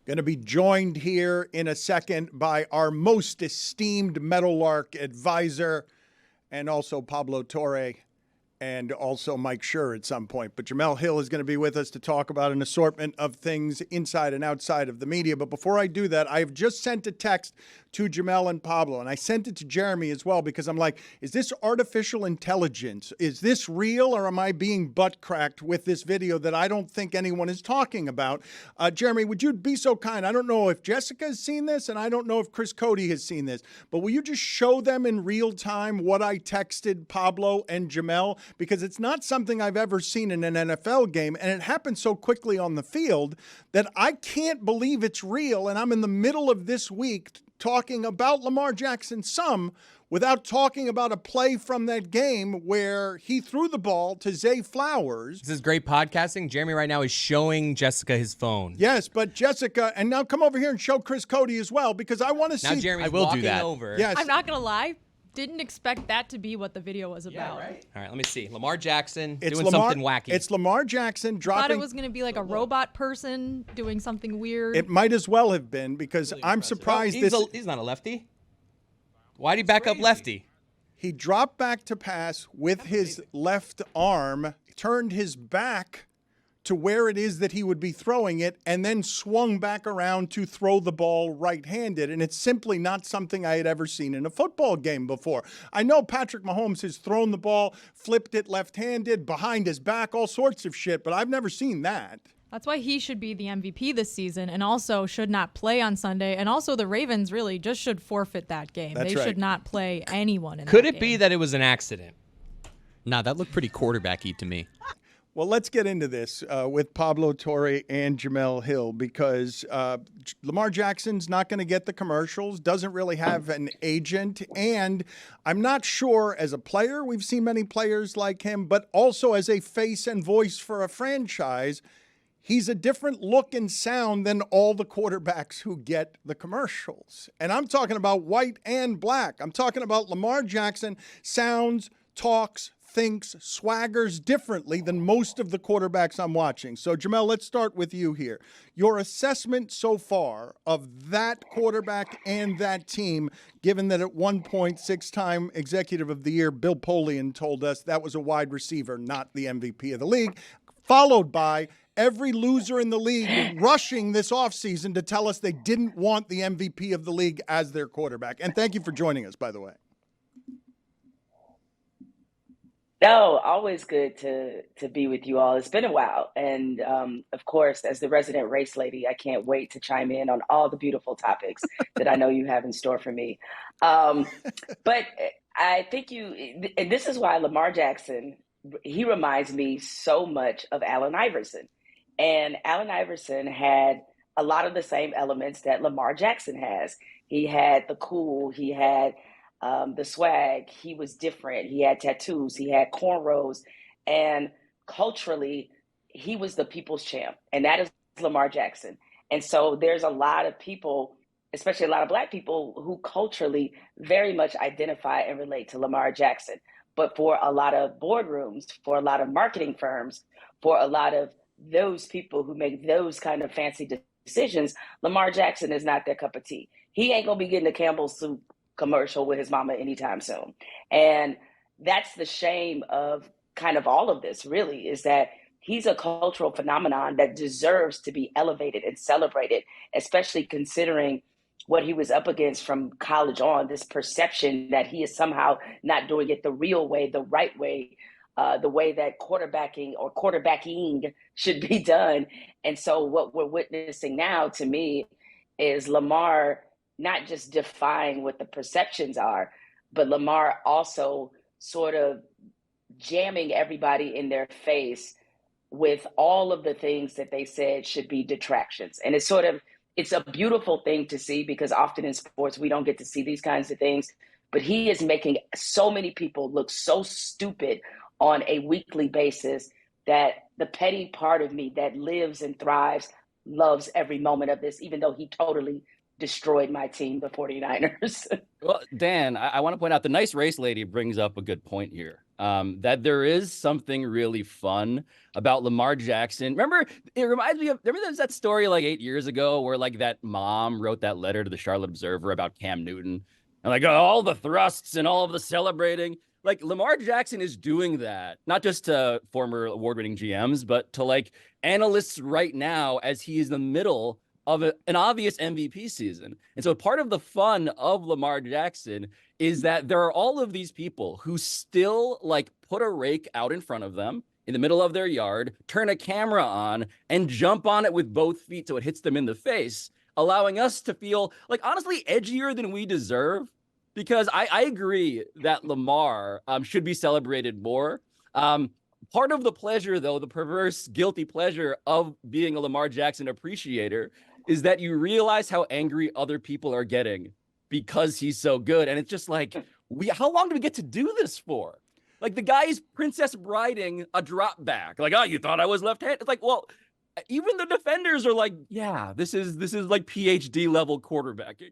Going to be joined here in a second by our most esteemed Meadowlark advisor and also Pablo Torre and also Mike Schur at some point. But Jemele Hill is going to be with us to talk about an assortment of things inside and outside of the media. But before I do that, I've just sent a text to Jemele and Pablo, and I sent it to Jeremy as well because I'm like, is this artificial intelligence? Is this real, or am I being butt cracked with this video that I don't think anyone is talking about? Jeremy, would you be so kind? I don't know if Jessica has seen this, and I don't know if Chris Cody has seen this, but will you just show them in real time what I texted Pablo and Jemele? Because it's not something I've ever seen in an NFL game, and it happened so quickly on the field that I can't believe it's real, and I'm in the middle of this week talking about Lamar Jackson some without talking about a play from that game where he threw the ball to Zay Flowers. This is great podcasting. Jeremy right now is showing Jessica his phone. Yes, but Jessica, and now come over here and show Chris Cody as well because I want to see. Now Jeremy's walking over. Yes. I'm not going to lie. Didn't expect that to be what the video was about. Yeah, right? All right, let me see. Lamar Jackson doing Lamar, something wacky. It's Lamar Jackson dropping. I thought it was going to be like a robot person doing something weird. It might as well have been because really I'm surprised he's not a lefty. Why'd he back up lefty? He dropped back to pass with his left arm, turned his back to where it is that he would be throwing it, and then swung back around to throw the ball right-handed. And it's simply not something I had ever seen in a football game before. I know Patrick Mahomes has thrown the ball, flipped it left-handed, behind his back, all sorts of shit, but I've never seen that. That's why he should be the MVP this season and also should not play on Sunday. And also the Ravens really just should forfeit that game. That's they right. should not play anyone in Could that it game. be that it was an accident? Nah, that looked pretty quarterback-y to me. Well, let's get into this with Pablo Torre and Jemele Hill because Lamar Jackson's not going to get the commercials, doesn't really have an agent, and I'm not sure as a player, we've seen many players like him, but also as a face and voice for a franchise, he's a different look and sound than all the quarterbacks who get the commercials. And I'm talking about white and black. I'm talking about Lamar Jackson sounds, talks, thinks, swaggers differently than most of the quarterbacks I'm watching. So, Jemele, let's start with you here. Your assessment so far of that quarterback and that team, given that at one point, 6-time Executive of the Year, Bill Polian told us that was a wide receiver, not the MVP of the league, followed by every loser in the league rushing this offseason to tell us they didn't want the MVP of the league as their quarterback. And thank you for joining us, by the way. No, always good to be with you all. It's been a while. And of course, as the resident race lady, I can't wait to chime in on all the beautiful topics that I know you have in store for me. But I think and this is why Lamar Jackson, he reminds me so much of Allen Iverson. And Allen Iverson had a lot of the same elements that Lamar Jackson has. He had the cool, he had the swag, he was different, he had tattoos, he had cornrows, and culturally, he was the people's champ, and that is Lamar Jackson. And so there's a lot of people, especially a lot of Black people, who culturally very much identify and relate to Lamar Jackson. But for a lot of boardrooms, for a lot of marketing firms, for a lot of those people who make those kind of fancy decisions, Lamar Jackson is not their cup of tea. He ain't gonna be getting a Campbell's soup commercial with his mama anytime soon. And that's the shame of kind of all of this, really, is that he's a cultural phenomenon that deserves to be elevated and celebrated, especially considering what he was up against from college on, this perception that he is somehow not doing it the real way, the right way, the way that quarterbacking or quarterbacking should be done. And so what we're witnessing now, to me, is Lamar not just defying what the perceptions are, but Lamar also sort of jamming everybody in their face with all of the things that they said should be detractions. And it's a beautiful thing to see, because often in sports, we don't get to see these kinds of things, but he is making so many people look so stupid on a weekly basis that the petty part of me that lives and thrives loves every moment of this, even though he totally destroyed my team, the 49ers. Well, Dan, I want to point out the nice race lady brings up a good point here. that there is something really fun about Lamar Jackson. Remember, it reminds me of, remember there's that story like 8 years ago where like that mom wrote that letter to the Charlotte Observer about Cam Newton and like all the thrusts and all of the celebrating. Like Lamar Jackson is doing that, not just to former award-winning GMs, but to like analysts right now as he is in the middle of an obvious MVP season. And so part of the fun of Lamar Jackson is that there are all of these people who still like put a rake out in front of them in the middle of their yard, turn a camera on and jump on it with both feet so it hits them in the face, allowing us to feel like honestly edgier than we deserve. Because I agree that Lamar should be celebrated more. Part of the pleasure, though, the perverse, guilty pleasure of being a Lamar Jackson appreciator is that you realize how angry other people are getting because he's so good. And it's just like, how long do we get to do this for? Like the guy is Princess Briding a drop back. Like, oh, you thought I was left-handed? It's like, well, even the defenders are like, yeah, this is like PhD level quarterbacking.